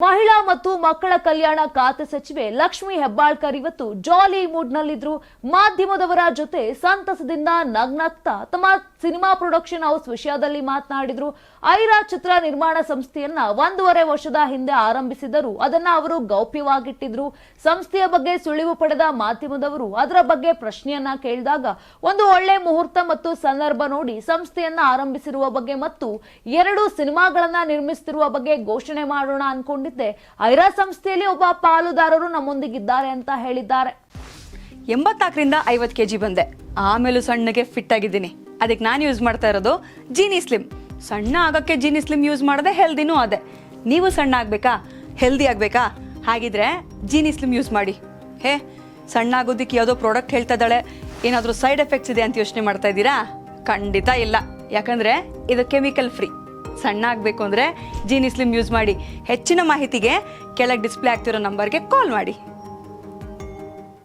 ಮಹಿಳಾ ಮತ್ತು ಮಕ್ಕಳ ಕಲ್ಯಾಣ ಖಾತೆ ಸಚಿವೆ ಲಕ್ಷ್ಮಿ ಹೆಬ್ಬಾಳ್ಕರ್ ಇವತ್ತು ಜಾಲಿ ಮೂಡ್ ನಲ್ಲಿದ್ರು. ಮಾಧ್ಯಮದವರ ಜೊತೆ ಸಂತಸದಿಂದ ನಗ್ನಗ್ತಾ ತಮ್ಮ ಸಿನಿಮಾ ಪ್ರೊಡಕ್ಷನ್ ಹೌಸ್ ವಿಷಯದಲ್ಲಿ ಮಾತನಾಡಿದ್ರು. ಐರಾ ಚಿತ್ರ ನಿರ್ಮಾಣ ಸಂಸ್ಥೆಯನ್ನ 1.5 ವರ್ಷದ ಹಿಂದೆ ಆರಂಭಿಸಿದರು. ಅದನ್ನ ಅವರು ಗೌಪ್ಯವಾಗಿಟ್ಟಿದ್ರು. ಸಂಸ್ಥೆಯ ಬಗ್ಗೆ ಸುಳಿವು ಪಡೆದ ಮಾಧ್ಯಮದವರು ಅದರ ಬಗ್ಗೆ ಪ್ರಶ್ನೆಯನ್ನ ಕೇಳಿದಾಗ ಒಂದು ಒಳ್ಳೆ ಮುಹೂರ್ತ ಮತ್ತು ಸಂದರ್ಭ ನೋಡಿ ಸಂಸ್ಥೆಯನ್ನ ಆರಂಭಿಸಿರುವ ಬಗ್ಗೆ ಮತ್ತು 2 ಸಿನಿಮಾಗಳನ್ನ ನಿರ್ಮಿಸುತ್ತಿರುವ ಬಗ್ಗೆ ಘೋಷಣೆ ಮಾಡೋಣ ಅನ್ಕೊಂಡಿದ್ದೆ. ಐರಾ ಸಂಸ್ಥೆಯಲ್ಲಿ ಒಬ್ಬ ಪಾಲುದಾರರು ನಮ್ಮೊಂದಿಗಿದ್ದಾರೆ ಅಂತ ಹೇಳಿದ್ದಾರೆ. 84ರಿಂದ 50 kg ಬಂದೆ. ಆಮೇಲೂ ಸಣ್ಣಗೆ ಫಿಟ್ ಆಗಿದ್ದೀನಿ. ಅದಕ್ಕೆ ನಾನು ಯೂಸ್ ಮಾಡ್ತಾ ಇರೋದು ಜೀನಿ ಸ್ಲಿಮ್. ಸಣ್ಣ ಆಗಕ್ಕೆ ಜೀನಿ ಸ್ಲಿಮ್ ಯೂಸ್ ಮಾಡದೆ ಹೆಲ್ದಿನೂ ಅದೇ. ನೀವು ಸಣ್ಣ ಆಗ್ಬೇಕಾ, ಹೆಲ್ದಿ ಆಗ್ಬೇಕಾ? ಹಾಗಿದ್ರೆ ಜೀನಿ ಸ್ಲಿಮ್ ಯೂಸ್ ಮಾಡಿ. ಸಣ್ಣ ಆಗೋದಕ್ಕೆ ಯಾವುದೋ ಪ್ರಾಡಕ್ಟ್ ಹೇಳ್ತಾ ಇದ್ದಾಳೆ, ಏನಾದರೂ ಸೈಡ್ ಎಫೆಕ್ಟ್ಸ್ ಇದೆ ಅಂತ ಯೋಚನೆ ಮಾಡ್ತಾ ಇದ್ದೀರಾ? ಖಂಡಿತ ಇಲ್ಲ. ಯಾಕಂದ್ರೆ ಇದು ಕೆಮಿಕಲ್ ಫ್ರೀ. ಸಣ್ಣ ಆಗಬೇಕು ಅಂದರೆ ಜೀನಿ ಸ್ಲಿಮ್ ಯೂಸ್ ಮಾಡಿ. ಹೆಚ್ಚಿನ ಮಾಹಿತಿಗೆ ಕೆಳಗೆ ಡಿಸ್ಪ್ಲೇ ಆಗ್ತಿರೋ ನಂಬರ್ಗೆ ಕಾಲ್ ಮಾಡಿ.